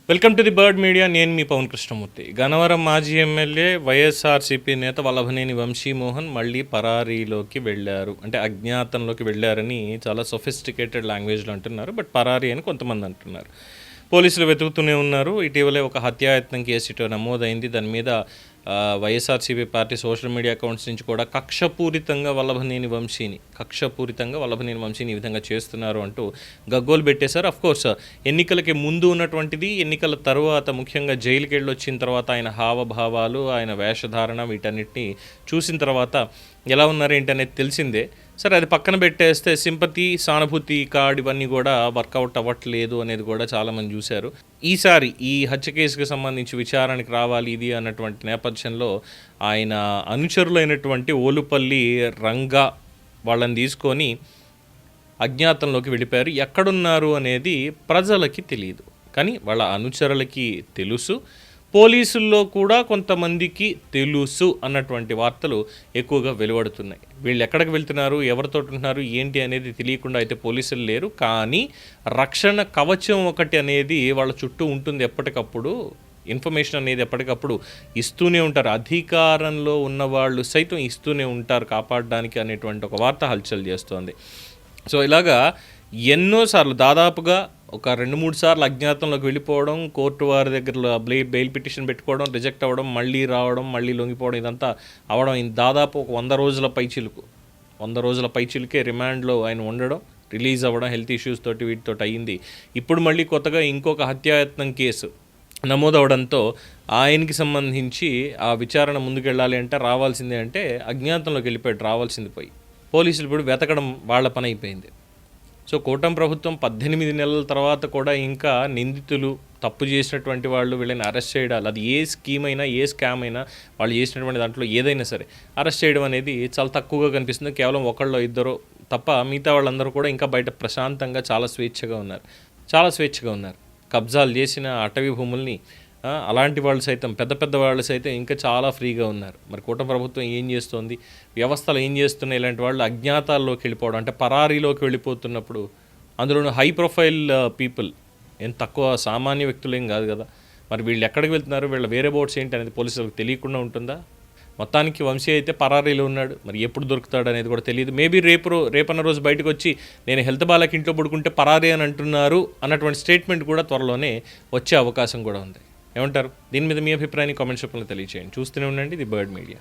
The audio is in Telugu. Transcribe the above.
Welcome to the bird media. నేను మీ పవన్ కృష్ణమూర్తి. గన్నవరం మాజీ ఎమ్మెల్యే వైఎస్ఆర్సీపీ నేత వల్లభనేని వంశీమోహన్ మళ్ళీ పరారీలోకి వెళ్ళారు. అంటే అజ్ఞాతంలోకి వెళ్ళారని చాలా సొఫిస్టికేటెడ్ లాంగ్వేజ్లో అంటున్నారు. బట్ పరారీ అని కొంతమంది అంటున్నారు. పోలీసులు వెతుకుతూనే ఉన్నారు. ఇటీవలే ఒక హత్యాయత్నం కేసు ఇటు నమోదైంది. దాని మీద YSRCP party social media accounts నుంచి కూడా కక్షపూరితంగా వల్లభనేని వంశీని ఈ విధంగా చేస్తున్నారు అంటూ గగ్గోలు పెట్టేశారు. అఫ్కోర్స్ ఎన్నికలకి ముందు ఉన్నటువంటిది, ఎన్నికల తర్వాత ముఖ్యంగా జైలుకి వెళ్ళొచ్చిన తర్వాత ఆయన హావభావాలు, ఆయన వేషధారణ వీటన్నిటిని చూసిన తర్వాత ఎలా ఉన్నారేంటి అనేది తెలిసిందే. సరే, అది పక్కన పెట్టేస్తే సింపతి, సానుభూతి కార్డ్ ఇవన్నీ కూడా వర్కౌట్ అవ్వట్లేదు అనేది కూడా చాలామంది చూశారు. ఈసారి ఈ హత్య కేసుకు సంబంధించి విచారణకి రావాలి ఇది అన్నటువంటి నేపథ్యంలో ఆయన అనుచరులైనటువంటి ఓలుపల్లి రంగా వాళ్ళని తీసుకొని అజ్ఞాతంలోకి వెళ్ళిపోయారు. ఎక్కడున్నారు అనేది ప్రజలకి తెలియదు, కానీ వాళ్ళ అనుచరులకి తెలుసు. పోలీసుల్లో కూడా కొంతమందికి తెలుసు అన్నటువంటి వార్తలు ఎక్కువగా వెలువడుతున్నాయి. వీళ్ళు ఎక్కడికి వెళ్తున్నారు, ఎవరితో ఉంటున్నారు, ఏంటి అనేది తెలియకుండా అయితే పోలీసులు లేరు. కానీ రక్షణ కవచం ఒకటి అనేది వాళ్ళ చుట్టూ ఉంటుంది. ఎప్పటికప్పుడు ఇన్ఫర్మేషన్ అనేది ఎప్పటికప్పుడు ఇస్తూనే ఉంటారు. అధికారంలో ఉన్నవాళ్ళు సైతం ఇస్తూనే ఉంటారు కాపాడడానికి అనేటువంటి ఒక వార్త హల్చల్ చేస్తోంది. సో ఇలాగా ఎన్నోసార్లు, దాదాపుగా ఒక 2-3 సార్లు అజ్ఞాతంలోకి వెళ్ళిపోవడం, కోర్టు వారి దగ్గర బెయిల్ పిటిషన్ పెట్టుకోవడం, రిజెక్ట్ అవ్వడం, మళ్ళీ రావడం, మళ్ళీ లొంగిపోవడం, ఇదంతా అవడం దాదాపు ఒక 100 రోజుల పైచిలుకే రిమాండ్లో ఆయన ఉండడం, రిలీజ్ అవ్వడం, హెల్త్ ఇష్యూస్ తోటి వీటితోటి అయ్యింది. ఇప్పుడు మళ్ళీ కొత్తగా ఇంకొక హత్యాయత్నం కేసు నమోదవడంతో ఆయనకి సంబంధించి ఆ విచారణ ముందుకెళ్ళాలి అంటే రావాల్సిందే, అంటే అజ్ఞాతంలోకి వెళ్ళిపోయాడు, రావాల్సింది పోయి. పోలీసులు ఇప్పుడు వెతకడం వాళ్ళ పని అయిపోయింది. సో కూటమి ప్రభుత్వం 18 నెలల తర్వాత కూడా ఇంకా నిందితులు, తప్పు చేసినటువంటి వాళ్ళు వీళ్ళని అరెస్ట్ చేయడాలు, అది ఏ స్కీమ్ అయినా, ఏ స్కామ్ అయినా, వాళ్ళు చేసినటువంటి దాంట్లో ఏదైనా సరే అరెస్ట్ చేయడం అనేది చాలా తక్కువగా కనిపిస్తుంది. కేవలం ఒకళ్ళో ఇద్దరో తప్ప మిగతా వాళ్ళందరూ కూడా ఇంకా బయట ప్రశాంతంగా చాలా స్వేచ్ఛగా ఉన్నారు. కబ్జాలు చేసిన అటవీ భూముల్ని అలాంటి వాళ్ళు సైతం, పెద్ద వాళ్ళు సైతం ఇంకా చాలా ఫ్రీగా ఉన్నారు. మరి కూటమి ప్రభుత్వం ఏం చేస్తోంది, వ్యవస్థలు ఏం చేస్తున్నాయి, ఇలాంటి వాళ్ళు అజ్ఞాతాల్లోకి వెళ్ళిపోవడం, అంటే పరారీలోకి వెళ్ళిపోతున్నప్పుడు, అందులోనూ హై ప్రొఫైల్ పీపుల్, ఏం తక్కువ సామాన్య వ్యక్తులేం కాదు కదా. మరి వీళ్ళు ఎక్కడికి వెళ్తున్నారు, వీళ్ళ వేరే బోట్స్ ఏంటి అనేది పోలీసులకు తెలియకుండా ఉంటుందా? మొత్తానికి వంశీ అయితే పరారీలో ఉన్నాడు. మరి ఎప్పుడు దొరుకుతాడు అనేది కూడా తెలియదు. మేబీ రేపన్న రోజు బయటకు వచ్చి నేను హెల్త్ బాలకి ఇంట్లో పడుకుంటే పరారీ అని అంటున్నారు అన్నటువంటి స్టేట్మెంట్ కూడా త్వరలోనే వచ్చే అవకాశం కూడా ఉంది. ఏమంటారు? దీని మీద మీ అభిప్రాయాన్ని కామెంట్స్ రూపంలో తెలియజేయండి. చూస్తూనే ఉండండి ది బర్డ్ మీడియా.